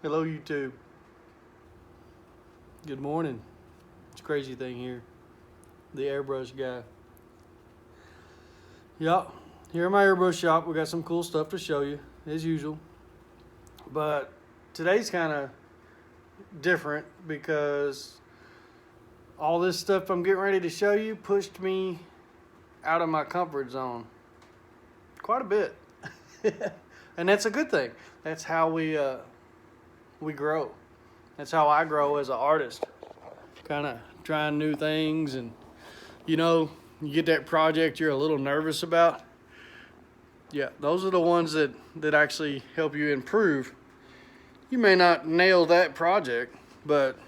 Hello, YouTube. Good morning. It's Crazything here, the airbrush guy. Yup, here in my airbrush shop, we got some cool stuff to show you, as usual. But today's kind of different because all this stuff I'm getting ready to show you pushed me out of my comfort zone quite a bit. And that's a good thing. That's how we grow. That's how I grow as an artist. Kind of trying new things, and you get that project you're a little nervous about. Yeah, those are the ones that actually help you improve. You may not nail that project, but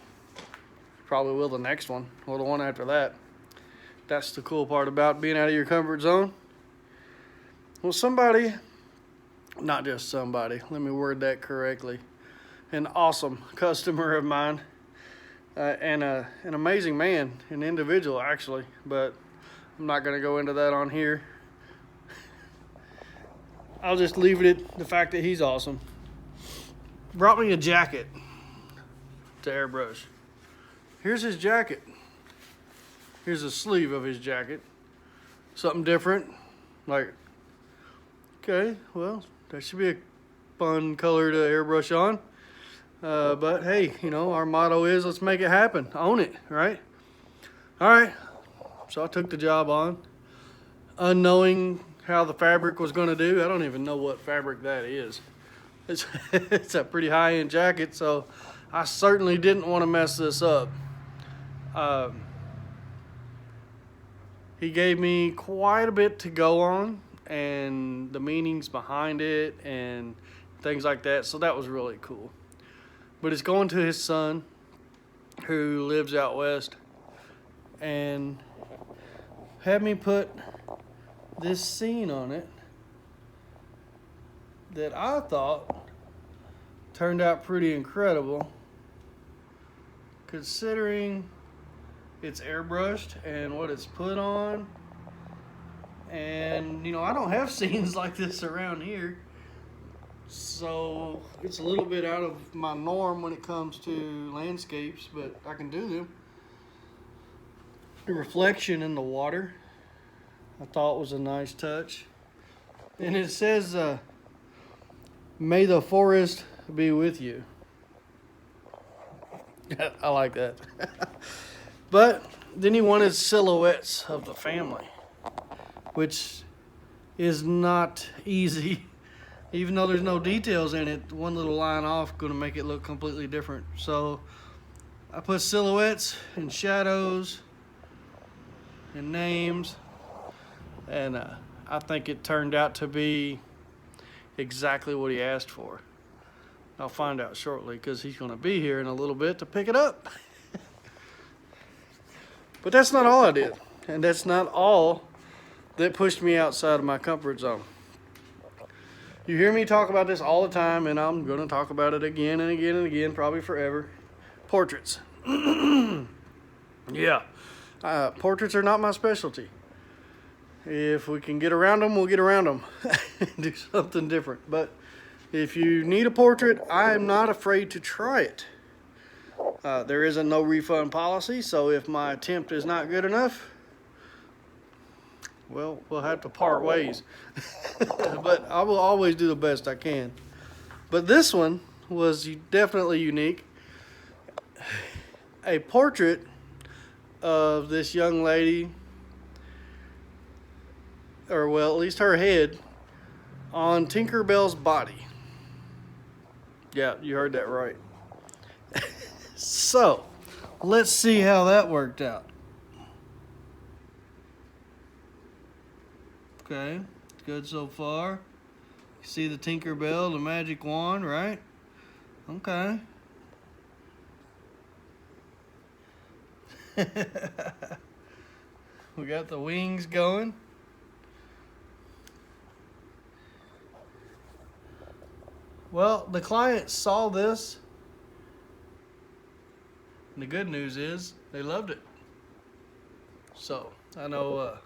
probably will the next one or the one after that. That's the cool part about being out of your comfort zone. Well, somebody, not just somebody, let me word that correctly, an awesome customer of mine, and an amazing man, an individual actually, but I'm not going to go into that on here. I'll just leave it at the fact that he's awesome. Brought me a jacket to airbrush. Here's his jacket. Here's the sleeve of his jacket. Something different. Like, okay, well, that should be a fun color to airbrush on. But hey, our motto is let's make it happen. Own it, right? All right. So I took the job on, unknowing how the fabric was going to do. I don't even know what fabric that is. It's a pretty high-end jacket, so I certainly didn't want to mess this up. He gave me quite a bit to go on, and the meanings behind it and things like that, so that was really cool. But it's going to his son, who lives out west, and had me put this scene on it that I thought turned out pretty incredible, considering it's airbrushed and what it's put on. And I don't have scenes like this around here, so it's a little bit out of my norm when it comes to landscapes, but I can do them. The reflection in the water I thought was a nice touch. And it says, may the forest be with you. I like that. But then he wanted silhouettes of the family, which is not easy. Even though there's no details in it, one little line off going to make it look completely different. So I put silhouettes and shadows and names, and I think it turned out to be exactly what he asked for. I'll find out shortly because he's going to be here in a little bit to pick it up. But that's not all I did, and that's not all that pushed me outside of my comfort zone. You hear me talk about this all the time, and I'm going to talk about it again and again and again, probably forever. Portraits. Yeah. Portraits are not my specialty. If we can get around them, we'll get around them. Do something different. But if you need a portrait, I am not afraid to try it. There is a no refund policy, so if my attempt is not good enough, well, we'll have to part ways. But I will always do the best I can. But this one was definitely unique. A portrait of this young lady, or well, at least her head, on Tinkerbell's body. Yeah, you heard that right. So, let's see how that worked out. Okay, good so far. You see the Tinkerbell, the magic wand, right? Okay. We got the wings going. Well, the client saw this, and the good news is they loved it. So, I know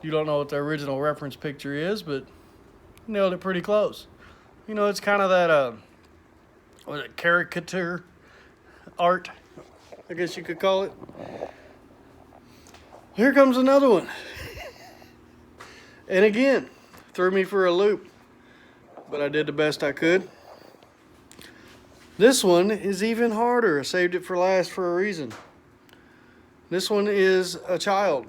you don't know what the original reference picture is, but nailed it pretty close. It's kind of that what is it, caricature art, I guess you could call it. Here comes another one. And again, threw me for a loop, but I did the best I could. This one is even harder. I saved it for last for a reason. This one is a child.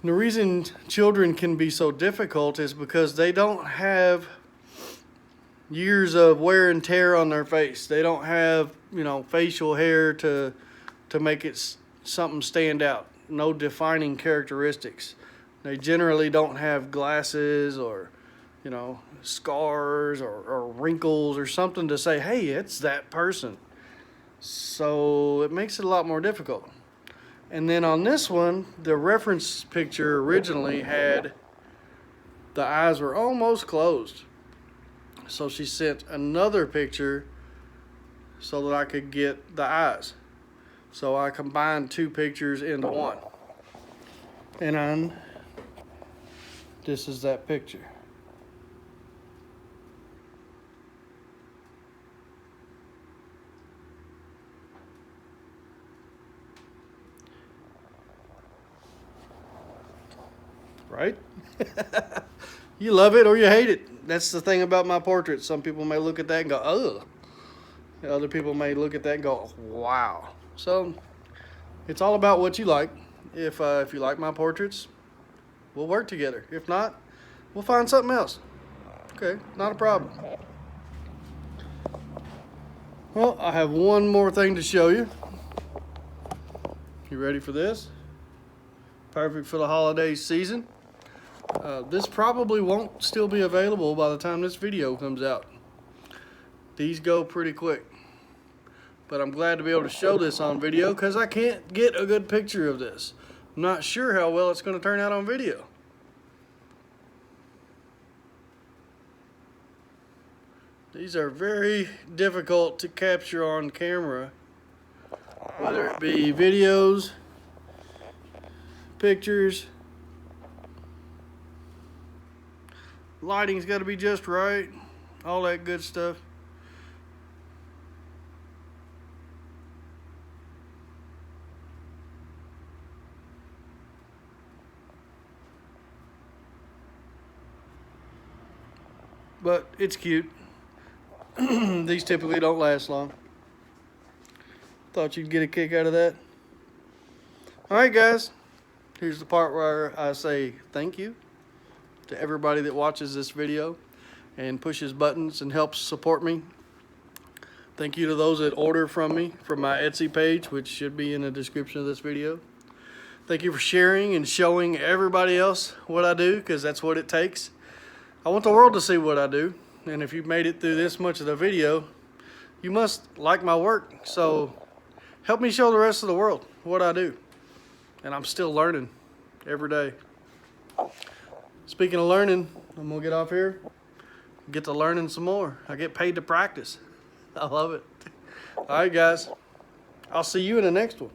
And the reason children can be so difficult is because they don't have years of wear and tear on their face. They don't have, facial hair to make it something stand out. No defining characteristics. They generally don't have glasses or, scars or wrinkles or something to say, hey, it's that person. So it makes it a lot more difficult. And then on this one, the reference picture originally had the eyes were almost closed. So she sent another picture so that I could get the eyes. So I combined two pictures into one. And this is that picture. Right? You love it or you hate it. That's the thing about my portraits. Some people may look at that and go, ugh. Other people may look at that and go, wow. So it's all about what you like. If you like my portraits, we'll work together. If not, we'll find something else. Okay, not a problem. Well, I have one more thing to show you. You ready for this? Perfect for the holiday season. This probably won't still be available by the time this video comes out. These go pretty quick. But I'm glad to be able to show this on video because I can't get a good picture of this. I'm not sure how well it's going to turn out on video. These are very difficult to capture on camera, whether it be videos, pictures. Lighting's got to be just right, all that good stuff. But it's cute. These typically don't last long. Thought you'd get a kick out of that. Alright guys, here's the part where I say thank you to everybody that watches this video and pushes buttons and helps support me. Thank you to those that order from me from my Etsy page, which should be in the description of this video. Thank you for sharing and showing everybody else what I do, because that's what it takes. I want the world to see what I do, and if you've made it through this much of the video, you must like my work. So help me show the rest of the world what I do. And I'm still learning every day. Speaking of learning, I'm gonna get off here, get to learning some more. I get paid to practice. I love it. All right, guys. I'll see you in the next one.